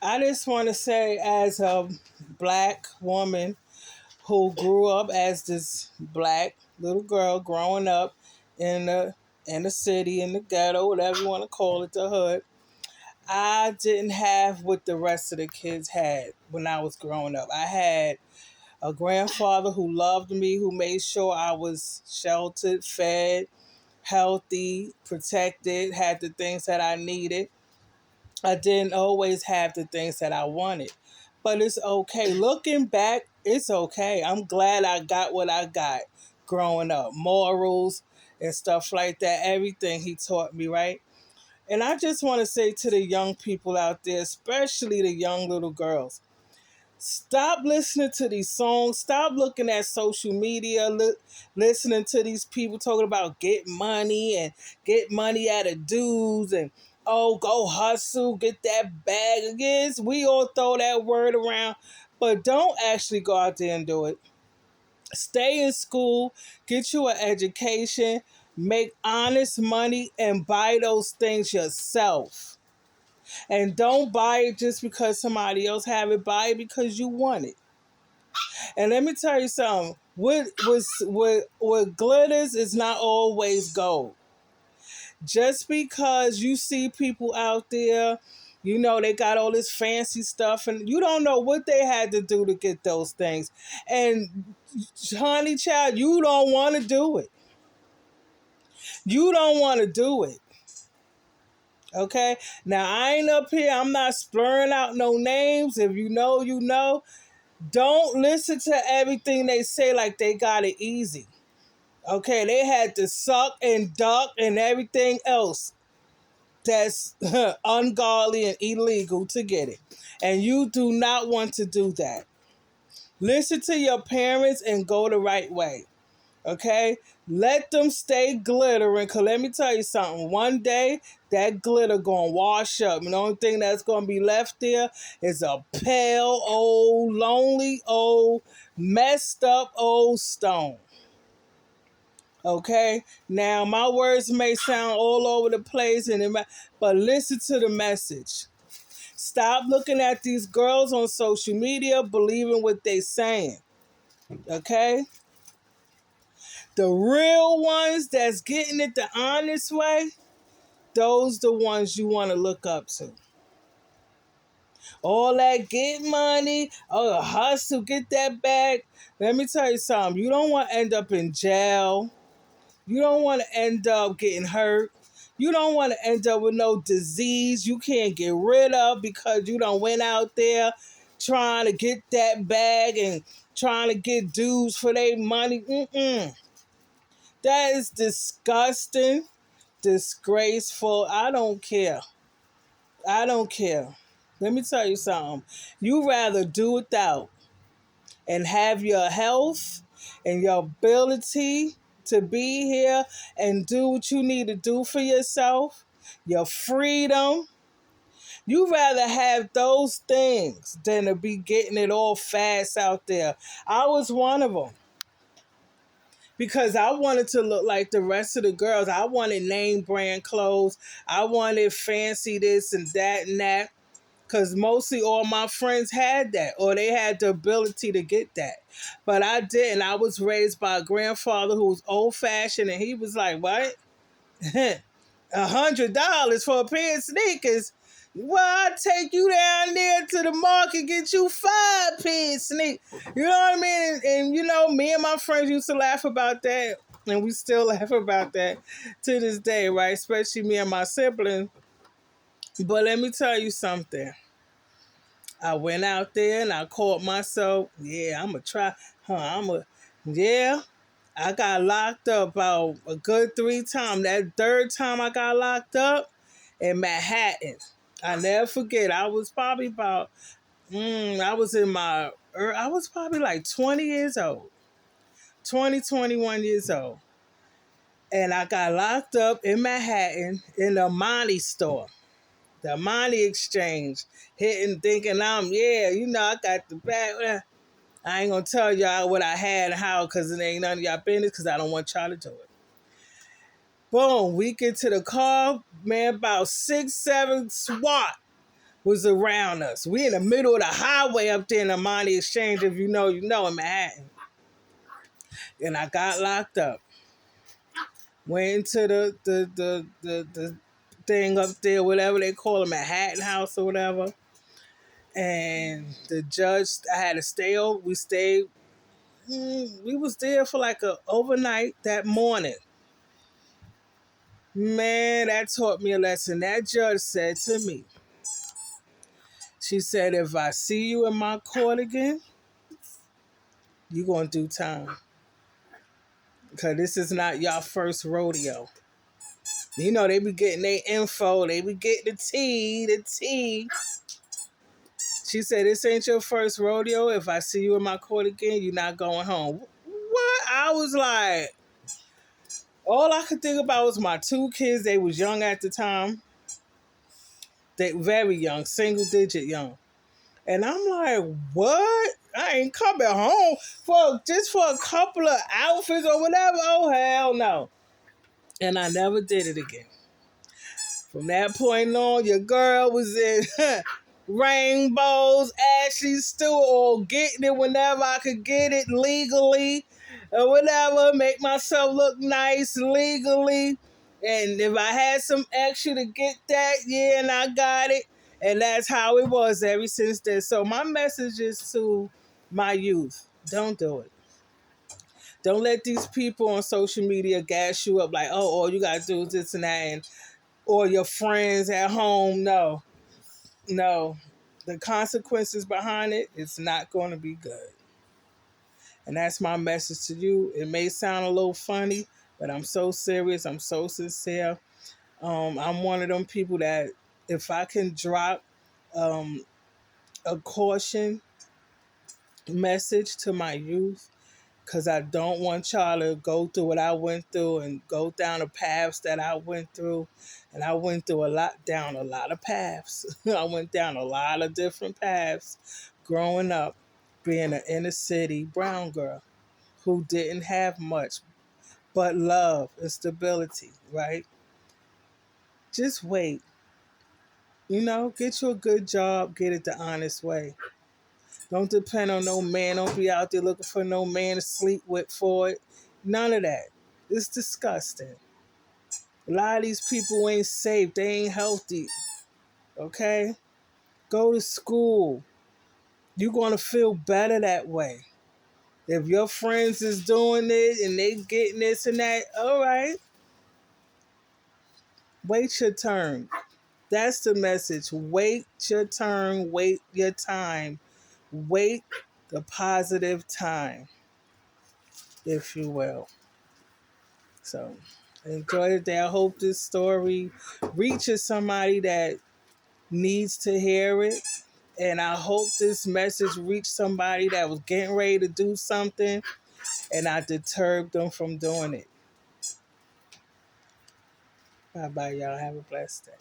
I just want to say, as a black woman who grew up as this black little girl growing up in the city, in the ghetto, whatever you want to call it, the hood, I didn't have what the rest of the kids had when I was growing up. I had a grandfather who loved me, who made sure I was sheltered, fed, healthy, protected, had the things that I needed. I didn't always have the things that I wanted, but it's okay. Looking back, it's okay. I'm glad I got what I got growing up. Morals and stuff like that. Everything he taught me, right? And I just want to say to the young people out there, especially the young little girls, stop listening to these songs. Stop looking at social media, listening to these people talking about get money out of dudes and oh, go hustle, get that bag. Yes, we all throw that word around, but don't actually go out there and do it. Stay in school, get you an education, make honest money, and buy those things yourself. And don't buy it just because somebody else have it. Buy it because you want it. And let me tell you something. What glitters is not always gold. Just because you see people out there, you know, they got all this fancy stuff, and you don't know what they had to do to get those things. And honey child, you don't want to do it. You don't want to do it. Okay? Now, I ain't up here. I'm not splurring out no names. If you know, you know. Don't listen to everything they say like they got it easy. Okay? They had to suck and duck and everything else that's ungodly and illegal to get it. And you do not want to do that. Listen to your parents and go the right way. Okay? Let them stay glittering, because let me tell you something. One day, that glitter going to wash up. And the only thing that's going to be left there is a pale, old, lonely, old, messed up old stone. Okay? Now, my words may sound all over the place, but listen to the message. Stop looking at these girls on social media, believing what they saying. Okay? The real ones that's getting it the honest way, those the ones you want to look up to. All that get money, oh, hustle, get that bag. Let me tell you something. You don't want to end up in jail. You don't want to end up getting hurt. You don't want to end up with no disease you can't get rid of because you done went out there trying to get that bag and trying to get dues for their money. That is disgusting, disgraceful. I don't care. I don't care. Let me tell you something. You rather do without and have your health and your ability to be here and do what you need to do for yourself, your freedom. You rather have those things than to be getting it all fast out there. I was one of them because I wanted to look like the rest of the girls. I wanted name brand clothes. I wanted fancy this and that and that. Because mostly all my friends had that, or they had the ability to get that. But I didn't. I was raised by a grandfather who was old-fashioned, and he was like, what? $100 for a pair of sneakers? Well, I'll take you down there to the market, get you 5 pairs of sneakers. You know what I mean? And, you know, me and my friends used to laugh about that, and we still laugh about that to this day, right? Especially me and my siblings. But let me tell you something. I went out there and I caught myself. Yeah, I'm going to try. Yeah, I got locked up about a good 3 times. That third time I got locked up in Manhattan. I never forget. I was probably about, I was probably like 20 years old. 21 years old. And I got locked up in Manhattan in the Money store. The Money Exchange, thinking I got the bag. I ain't gonna tell y'all what I had and how, because it ain't none of y'all business, because I don't want y'all to do it. Boom, we get to the car, man, about 6, 7 SWAT was around us. We in the middle of the highway up there in the Money Exchange, if you know, in Manhattan. And I got locked up. Went into the thing up there, whatever they call it, Manhattan House or whatever. And the judge, I had to stay over. We stayed. We was there for like a overnight that morning. Man, that taught me a lesson. That judge said to me, she said, if I see you in my court again, you gonna do time. Because this is not your first rodeo. You know, they be getting their info. They be getting the tea. She said, this ain't your first rodeo. If I see you in my court again, you're not going home. What? I was like, all I could think about was my two kids. They was young at the time. They very young, single digit young. And I'm like, what? I ain't coming home for a couple of outfits or whatever. Oh, hell no. And I never did it again. From that point on, your girl was in Rainbows, Ashley Stewart, or getting it whenever I could get it legally or whatever, make myself look nice legally. And if I had some extra to get that, yeah, and I got it. And that's how it was ever since then. So my message is to my youth, don't do it. Don't let these people on social media gas you up like, oh, all you got to do is this and that. And or your friends at home. No. The consequences behind it, it's not going to be good. And that's my message to you. It may sound a little funny, but I'm so serious. I'm so sincere. I'm one of them people that if I can drop a caution message to my youth, because I don't want y'all to go through what I went through and go down the paths that I went through. And I went through down a lot of paths. I went down a lot of different paths growing up, being an inner city brown girl who didn't have much but love and stability, right? Just wait. Get you a good job, get it the honest way. Don't depend on no man. Don't be out there looking for no man to sleep with for it. None of that. It's disgusting. A lot of these people ain't safe. They ain't healthy. Okay? Go to school. You're going to feel better that way. If your friends is doing it and they getting this and that, all right. Wait your turn. That's the message. Wait your turn. Wait your time. Wait the positive time, if you will. So enjoy the day. I hope this story reaches somebody that needs to hear it. And I hope this message reached somebody that was getting ready to do something and I deterred them from doing it. Bye bye, y'all. Have a blessed day.